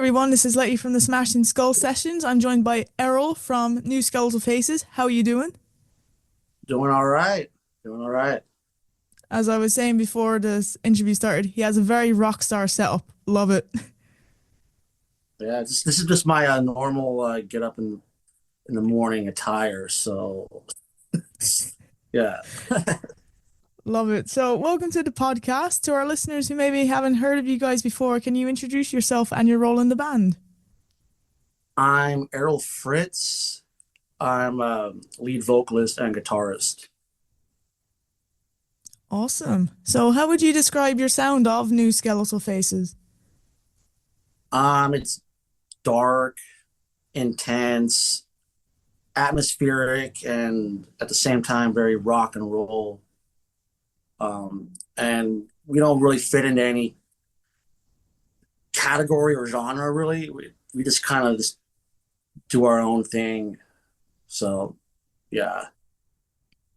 everyone, this is Letty from the Smashing Skull Sessions. I'm joined by Errol from New Skeletal Faces. How are you doing? Doing all right. Doing all right. As I was saying before this interview started, he has a very rock star setup. Love it. Yeah, this is just my normal get up in the morning attire. So yeah. Love it. So, welcome to the podcast. To our listeners who maybe haven't heard of you guys before, can you introduce yourself and your role in the band? I'm Errol Fritz. I'm a lead vocalist and guitarist. Awesome. So, how would you describe your sound of New Skeletal Faces? It's dark, intense, atmospheric, and at the same time very rock and roll. And we don't really fit into any category or genre really. We just kind of just do our own thing. So yeah.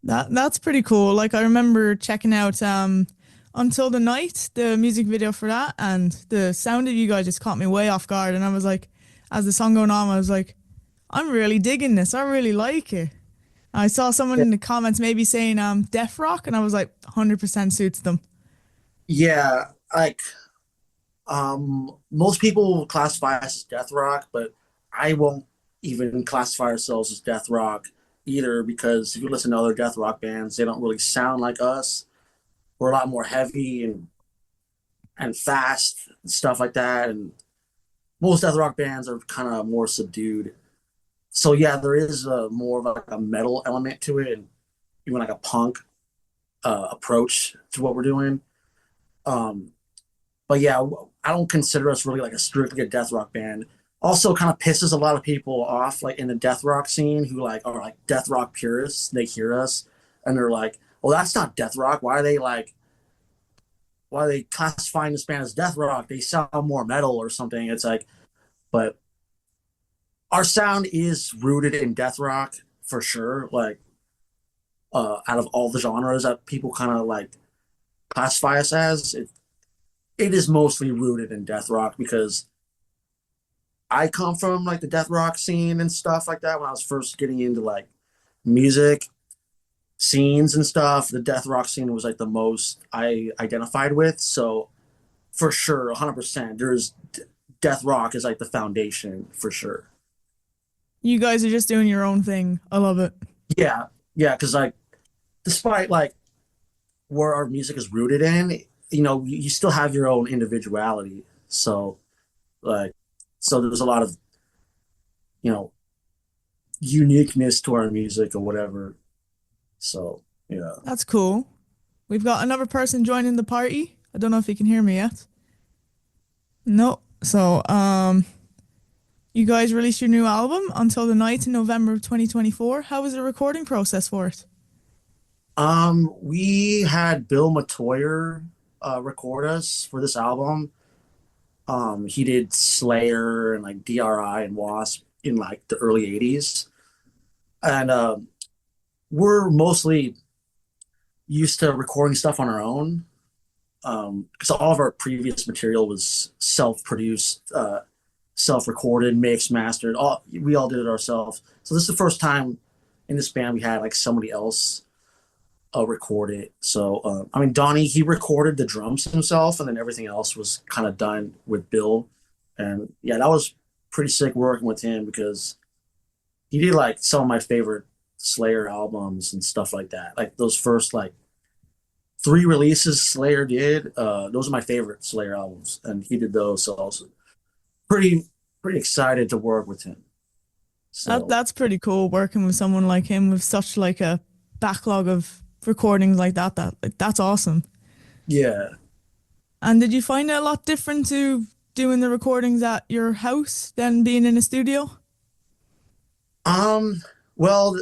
That's pretty cool. Like I remember checking out Until the Night, the music video for that, and the sound of you guys just caught me way off guard. And I was like, as the song going on, I was like, I'm really digging this. I really like it. I saw someone in the comments maybe saying death rock, and I was like, 100% suits them. Yeah, like most people classify us as death rock, but I won't even classify ourselves as death rock either because if you listen to other death rock bands, they don't really sound like us. We're a lot more heavy and fast and stuff like that. And most death rock bands are kind of more subdued. So yeah, there is more of like a metal element to it, and even like a punk approach to what we're doing. Um, But yeah, I don't consider us really like a strictly a death rock band. Also, kind of pisses a lot of people off, like in the death rock scene, who like are like death rock purists. They hear us and they're like, "Well, that's not death rock. Why are they classifying this band as death rock? They sound more metal or something." It's like, but our sound is rooted in death rock for sure. Like, out of all the genres that people kind of like classify us as, it is mostly rooted in death rock because I come from like the death rock scene and stuff like that when I was first getting into like music scenes and stuff. The death rock scene was like the most I identified with. So for sure, 100%, there's death rock is like the foundation for sure. You guys are just doing your own thing. I love it. Yeah, yeah, because like despite like where our music is rooted in, you still have your own individuality. So like, so there's a lot of you know uniqueness to our music or whatever. So yeah. That's cool. We've got another person joining the party. I don't know if you can hear me yet. No. So, you guys released your new album Until the Night in November of 2024. How was the recording process for it? We had Bill Matoyer record us for this album. He did Slayer and like DRI and Wasp in like the early 80s. And we're mostly used to recording stuff on our own. Because all of our previous material was self-produced, self-recorded, mixed, mastered. We all did it ourselves. So this is the first time in this band we had like somebody else record it. So I mean, Donnie he recorded the drums himself, and then everything else was kind of done with Bill. And yeah, that was pretty sick working with him because he did like some of my favorite Slayer albums and stuff like that. Like those first like three releases Slayer did. Those are my favorite Slayer albums, and he did those. So I was pretty pretty excited to work with him. So That's pretty cool working with someone like him with such like a backlog of recordings like that. That's awesome. yeah. And did you find it a lot different to doing the recordings at your house than being in a studio? Well,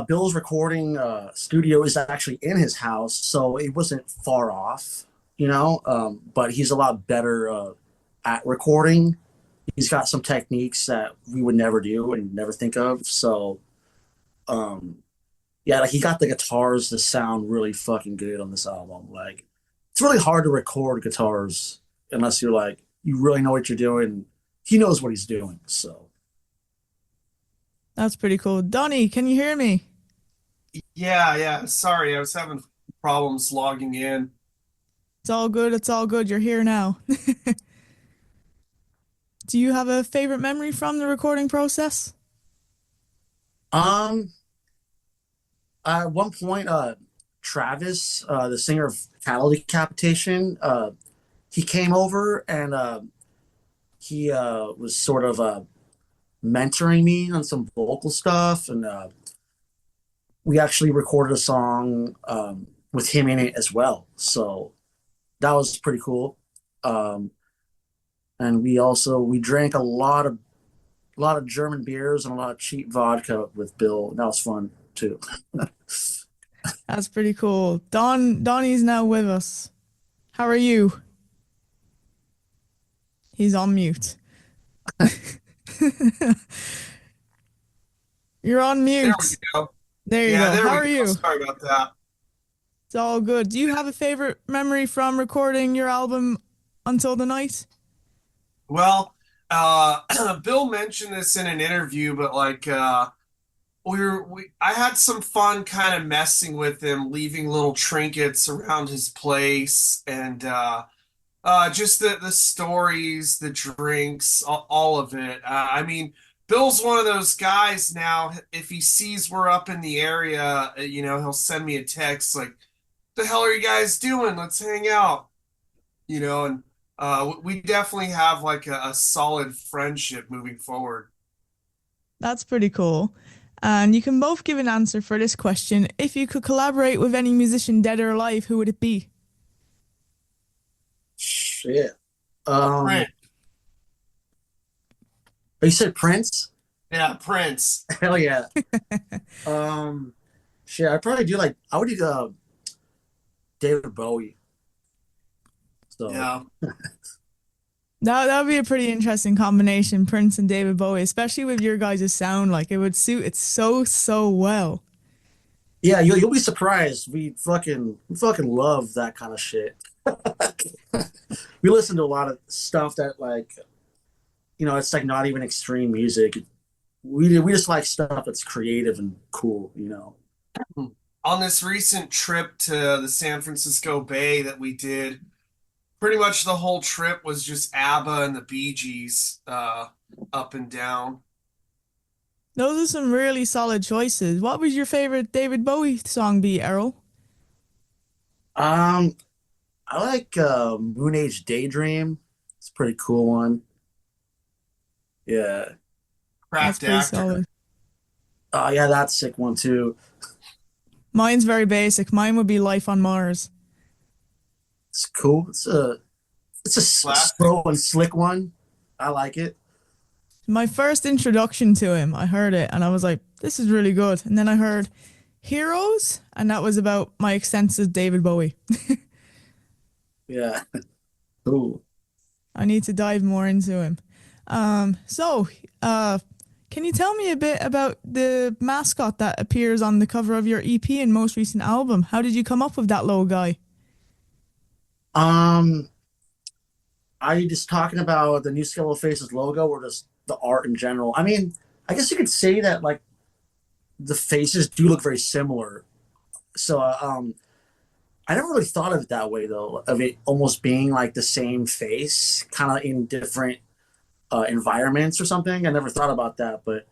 Bill's recording studio is actually in his house, so it wasn't far off, but he's a lot better at recording. He's got some techniques that we would never do and never think of. So, um, yeah, like he got the guitars to sound really fucking good on this album. Like, it's really hard to record guitars unless you're like you really know what you're doing. He knows what he's doing. So That's pretty cool. Donnie, can you hear me? Yeah, yeah. Sorry, I was having problems logging in. It's all good. It's all good. You're here now. Do you have a favorite memory from the recording process? um at one point, Travis, the singer of Cattle Decapitation, he came over and he was sort of mentoring me on some vocal stuff, and we actually recorded a song with him in it as well. So that was pretty cool. Um, and we drank a lot of German beers and a lot of cheap vodka with Bill. That was fun too. That's pretty cool. Donnie's now with us. How are you? He's on mute. You're on There we mute. go. There you Yeah, go. there How we are go. you? Sorry about that. It's all good. Do you have a favorite memory from recording your album Until the Night? Well, Bill mentioned this in an interview, but I had some fun kind of messing with him, leaving little trinkets around his place, and just the stories, the drinks, all of it. I mean, Bill's one of those guys now. If he sees we're up in the area, he'll send me a text like, "The hell are you guys doing? Let's hang out." And we definitely have like a solid friendship moving forward. That's pretty cool. And you can both give an answer for this question. If you could collaborate with any musician, dead or alive, who would it be? Shit. Prince. You said Prince? Yeah, Prince. Hell yeah. Um, Shit. I would do David Bowie. So Yeah. That would be a pretty interesting combination, Prince and David Bowie, especially with your guys' sound. Like it would suit it so, so well. yeah, you'll be surprised. We fucking love that kind of shit. We listen to a lot of stuff that it's like not even extreme music. We just like stuff that's creative and cool. On this recent trip to the San Francisco Bay that we did, pretty much the whole trip was just ABBA and the Bee Gees, up and down. Those are some really solid choices. What would your favorite David Bowie song be, Errol? Um, I like Moon Age Daydream. It's a pretty cool one. Yeah. That's Cracked pretty actor. solid. Oh yeah, that's a sick one too. Mine's very basic. Mine would be Life on Mars. It's cool. It's a Classic. slow and slick one. I like it. My first introduction to him, I heard it and I was like, this is really good. And then I heard Heroes, and that was about my extensive David Bowie. Yeah. Cool. I need to dive more into him. So, can you tell me a bit about the mascot that appears on the cover of your EP and most recent album? How did you come up with that little guy? Um, are you just talking about the new Skeletal Faces logo or just the art in general? I mean, I guess you could say that like the faces do look very similar. So, I never really thought of it that way though, of it almost being like the same face, kind of in different environments or something. I never thought about that, but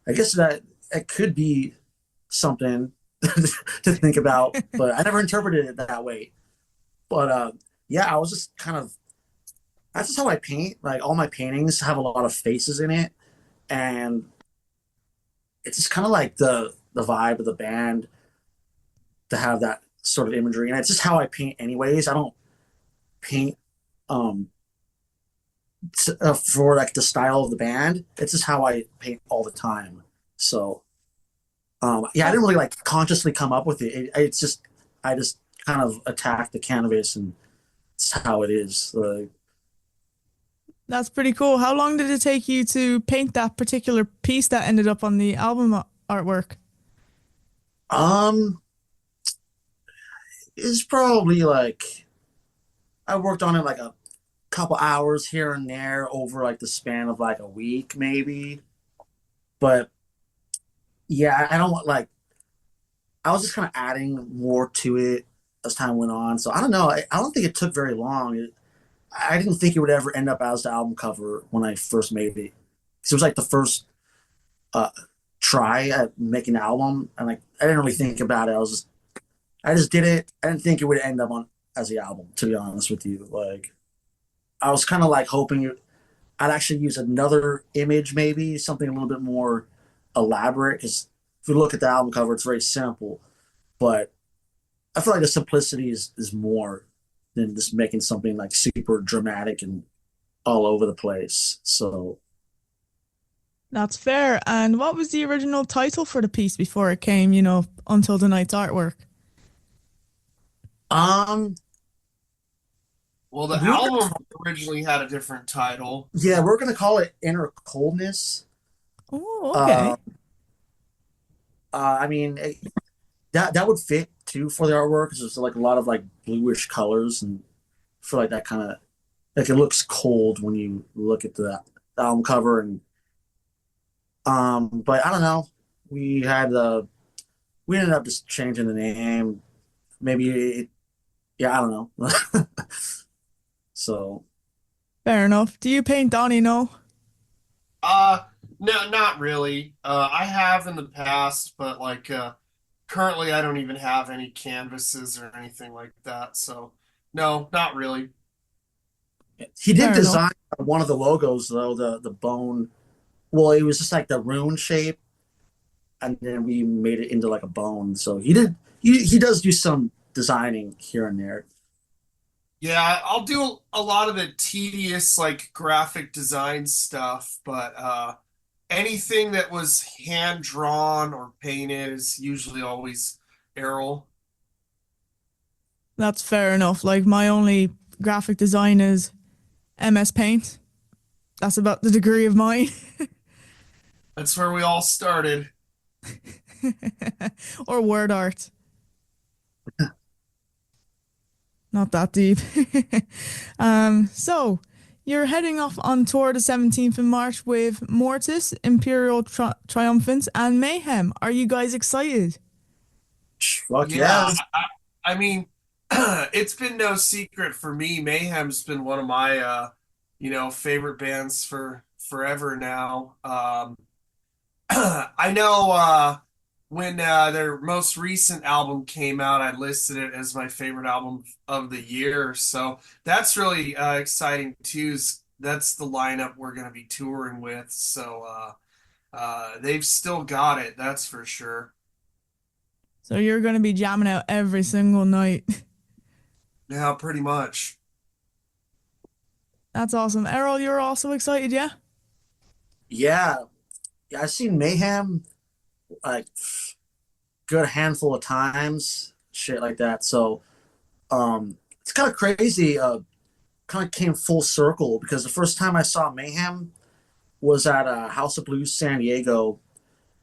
I guess that it could be something to think about. But I never interpreted it that way. But yeah, I was just kind of that's just how I paint. Like all my paintings have a lot of faces in it, and it's just kind of like the vibe of the band to have that sort of imagery. And it's just how I paint, anyways. I don't paint um for like the style of the band. It's just how I paint all the time. So yeah, I That, didn't really like consciously come up with it. It's just I just kind of attack the canvas and it's how it is. that's pretty cool. How long did it take you to paint that particular piece that ended up on the album artwork? Um, it's probably like I worked on it like a couple hours here and there over like the span of like a week maybe. But yeah, I don't want like I was just kind of adding more to it as time went on. So I don't know. I don't think it took very long. I didn't think it would ever end up as the album cover when I first made it. 'Cause it was like the first uh, try at making an album, and like I didn't really think about it. I just did it. I didn't think it would end up on as the album. To be honest with you, like I was kind of like hoping I'd actually use another image, maybe something a little bit more elaborate. Because if you look at the album cover, it's very simple, but I feel like the simplicity is more than just making something like super dramatic and all over the place. So, That's fair. And what was the original title for the piece before it came, until the night's artwork? um, Well, the we're album originally had a different title. yeah, we're gonna call it Inner Coldness. Oh, Uh, okay. I mean that would fit too for the artwork because there's like a lot of like bluish colors and I feel like that kind of like it looks cold when you look at the album cover and but I don't know. We had we ended up just changing the name. Maybe yeah, I don't know. So Fair enough. Do you paint Donnie? No? Uh, no, not really. I have in the past, but currently I don't even have any canvases or anything like that. So, no, not really. he did Fair enough. design one of the logos though, the bone. Well, it was just like the rune shape, and then we made it into like a bone. So he does do some designing here and there. Yeah, I'll do a lot of the tedious like graphic design stuff, but anything that was hand drawn or painted is usually always Errol. That's fair enough. Like my only graphic design is MS Paint. That's about the degree of mine. That's where we all started. Or word art. Not that deep. So you're heading off on tour the 17th of March with Mortis, Imperial Triumphant, and Mayhem. Are you guys excited? Fuck Yeah, yeah. I mean, it's been no secret for me. Mayhem's been one of my favorite bands for forever now. I know when their most recent album came out, I listed it as my favorite album of the year. So that's really exciting too. That's the lineup we're going to be touring with. So they've still got it, that's for sure. So you're going to be jamming out every single night. Yeah, pretty much. That's awesome. Errol, you're also excited, yeah? Yeah. Yeah, I've seen Mayhem like good handful of times, shit like that. So it's kind of crazy. Kind of came full circle because the first time I saw Mayhem was at House of Blues San Diego.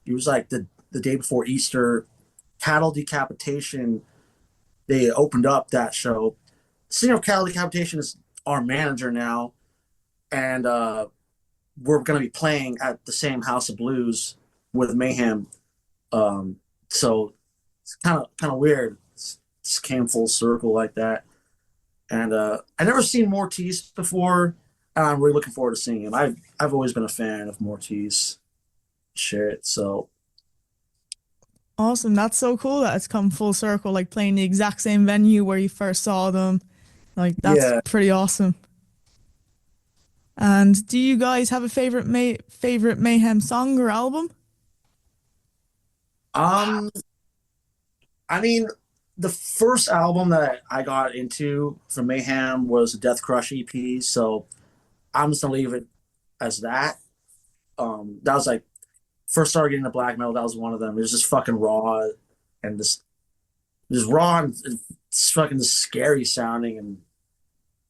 It was like the day before Easter. Cattle Decapitation. They opened up that show. Singer of Cattle Decapitation is our manager now, and we're going to be playing at the same House of Blues with Mayhem. Um, so it's kind of weird. Just came full circle like that. And I never seen Mortis before, and I'm really looking forward to seeing him. I've always been a fan of Mortis. Shit. So Awesome. That's so cool that it's come full circle, like playing the exact same venue where you first saw them. Like, that's yeah. pretty awesome. And do you guys have a favorite Mayhem song or album? Um. I mean, the first album that I got into from Mayhem was the Death Crush EP. So I'm just gonna leave it as that. That was like first started getting the black metal. That was one of them. It was just fucking raw and just raw and it's fucking scary sounding and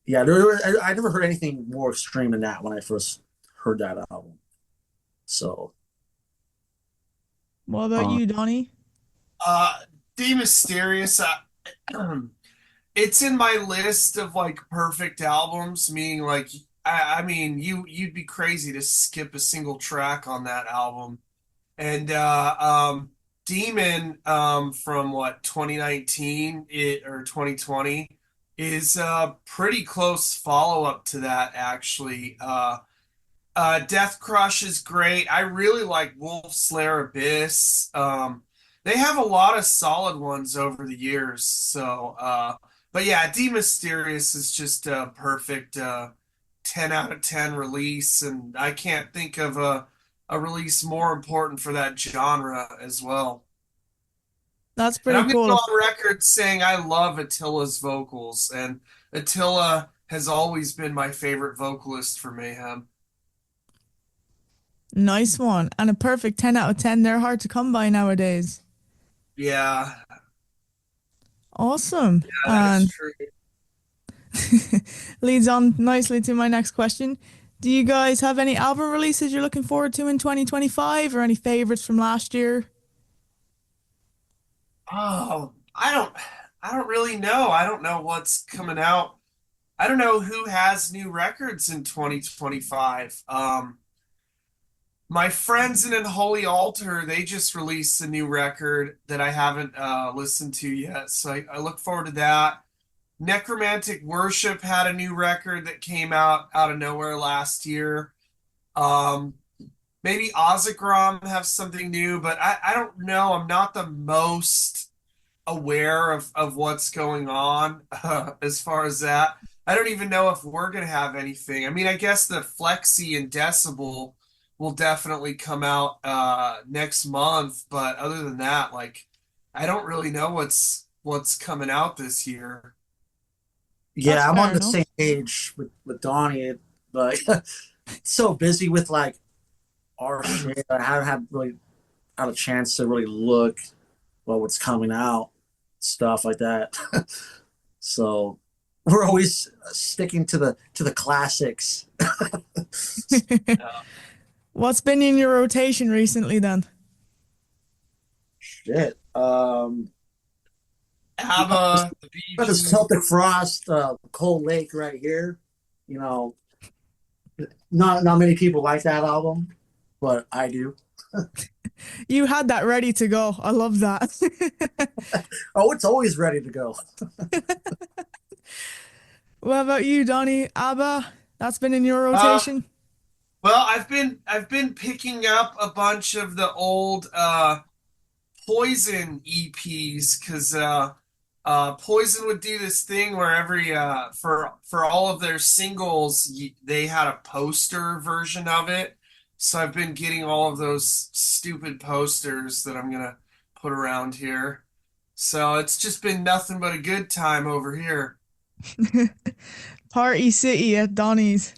yeah, I never heard anything more extreme than that when I first heard that album. So, What about uh, you, Donnie? Uh, De Mysterious. it's in my list of like perfect albums, meaning like I mean you'd be crazy to skip a single track on that album. And Demon from what 2019 it or 2020 is a pretty close follow-up to that actually. Death Crush is great. I really like Wolf Slayer Abyss. They have a lot of solid ones over the years. So, but yeah, D Mysterious is just a perfect 10 out of 10 release, and I can't think of a release more important for that genre as well. That's And pretty I'm going to go cool. on record saying I love Attila's vocals, and Attila has always been my favorite vocalist for Mayhem. Nice one. And a perfect 10 out of 10. They're hard to come by nowadays. Yeah, Awesome. that is And true. leads on nicely to my next question. Do you guys have any album releases you're looking forward to in 2025 or any favorites from last year? Oh, I don't really know. I don't know what's coming out. I don't know who has new records in 2025. My friends in Unholy Altar, they just released a new record that I haven't listened to yet. So I look forward to that. Necromantic Worship had a new record that came out of nowhere last year. Um, Maybe Ozigrom have something new, but I don't know. I'm not the most aware of what's going on as far as that. I don't even know if we're going to have anything. I mean, I guess the Flexi and Decibel will definitely come out next month, but other than that, like I don't really know what's coming out this year. That's Yeah, I'm fair on the enough. same page with Donnie, but so busy with like our shit. I haven't had really had a chance to really look well what's coming out, stuff like that. So we're always sticking to the classics. Uh, What's been in your rotation recently then? Shit. You ABBA, the got Bee this Gees. Celtic Frost, Cold Lake right here. You know, not many people like that album, but I do. You had that ready to go. I love that. Oh, it's always ready to go. What about you, Donnie? ABBA? That's been in your Uh, rotation? well, I've been picking up a bunch of the old Poison EPs because Poison would do this thing where every for all of their singles they had a poster version of it. So I've been getting all of those stupid posters that I'm gonna put around here. So it's just been nothing but a good time over here. Party City at Donnie's.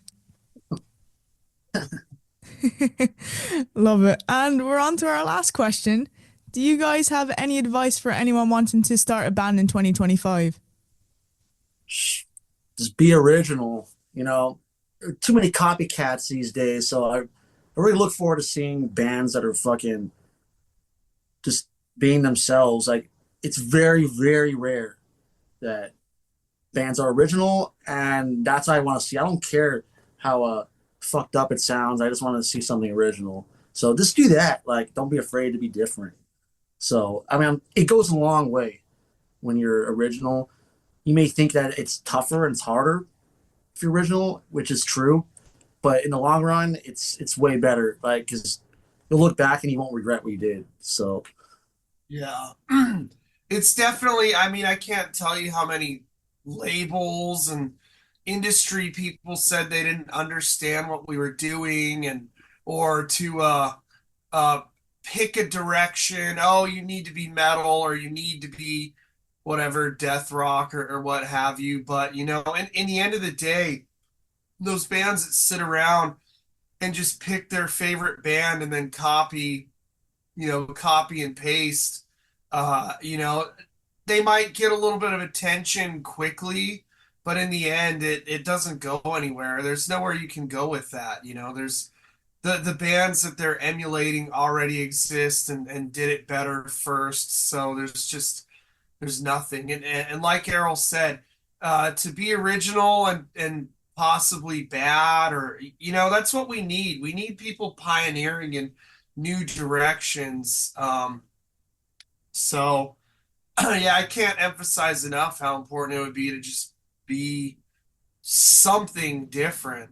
Love it. And we're on to our last question. Do you guys have any advice for anyone wanting to start a band in 2025? Just be original. You know, there are too many copycats these days. So I really look forward to seeing bands that are fucking just being themselves. Like it's very, very rare that bands are original, and that's what I want to see. I don't care how fucked up it sounds. I just want to see something original. So just do that. Like, don't be afraid to be different. So I mean, it goes a long way when you're original. You may think that it's tougher and it's harder if you're original, which is true, but in the long run, it's way better. Like, because you'll look back and you won't regret what you did. So Yeah. It's definitely, I mean, I can't tell you how many labels and industry people said they didn't understand what we were doing and or to uh pick a direction. Oh, you need to be metal or you need to be whatever, death rock or what have you. But you know, in the end of the day, those bands that sit around and just pick their favorite band and then copy and paste. You know, they might get a little bit of attention quickly, but in the end, it doesn't go anywhere. There's nowhere you can go with that. You know, there's the bands that they're emulating already exist and did it better first. So there's nothing. And like Errol said, to be original and possibly bad, or that's what we need. We need people pioneering in new directions. So yeah, I can't emphasize enough how important it would be to just be something different.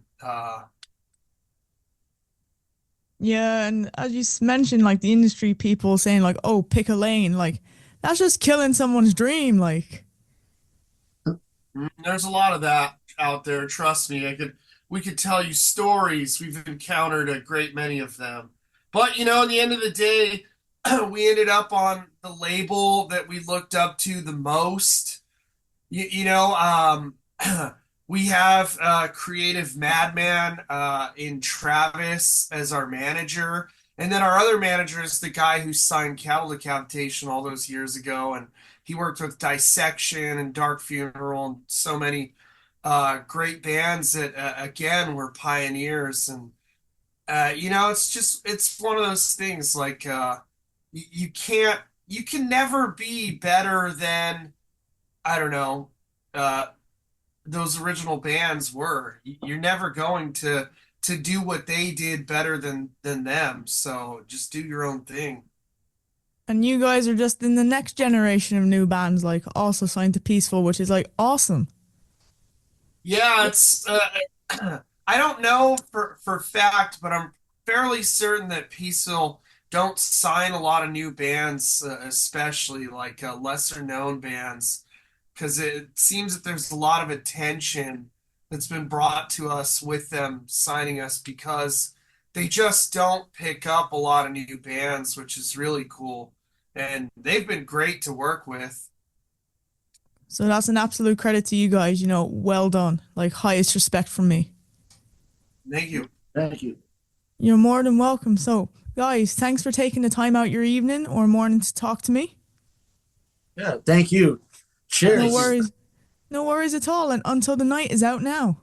Yeah, and as you mentioned, like the industry people saying like, "Oh, pick a lane," like that's just killing someone's dream. Like, There's a lot of that out there. Trust me, we could tell you stories. We've encountered a great many of them. But at the end of the day, we ended up on the label that we looked up to the most. We have creative madman in Travis as our manager, and then our other manager is the guy who signed Cattle Decapitation all those years ago, and he worked with Dissection and Dark Funeral and so many great bands that again were pioneers. And it's one of those things like you can never be better than, I don't know, uh, those original bands were. You're never going to do what they did better than them. So just do your own thing. and you guys are just in the next generation of new bands, like also signed to Peaceful, which is like awesome. Yeah, it's I don't know for fact, but I'm fairly certain that Peaceville don't sign a lot of new bands, especially like lesser known bands, because it seems that there's a lot of attention that's been brought to us with them signing us because they just don't pick up a lot of new bands, which is really cool. And they've been great to work with. So that's an absolute credit to you guys. Well done. Like highest respect from me. Thank you. Thank you. You're more than welcome. So, guys, thanks for taking the time out your evening or morning to talk to me. Yeah, thank you. No Cheers. worries. No worries at all. And Until the Night is out now.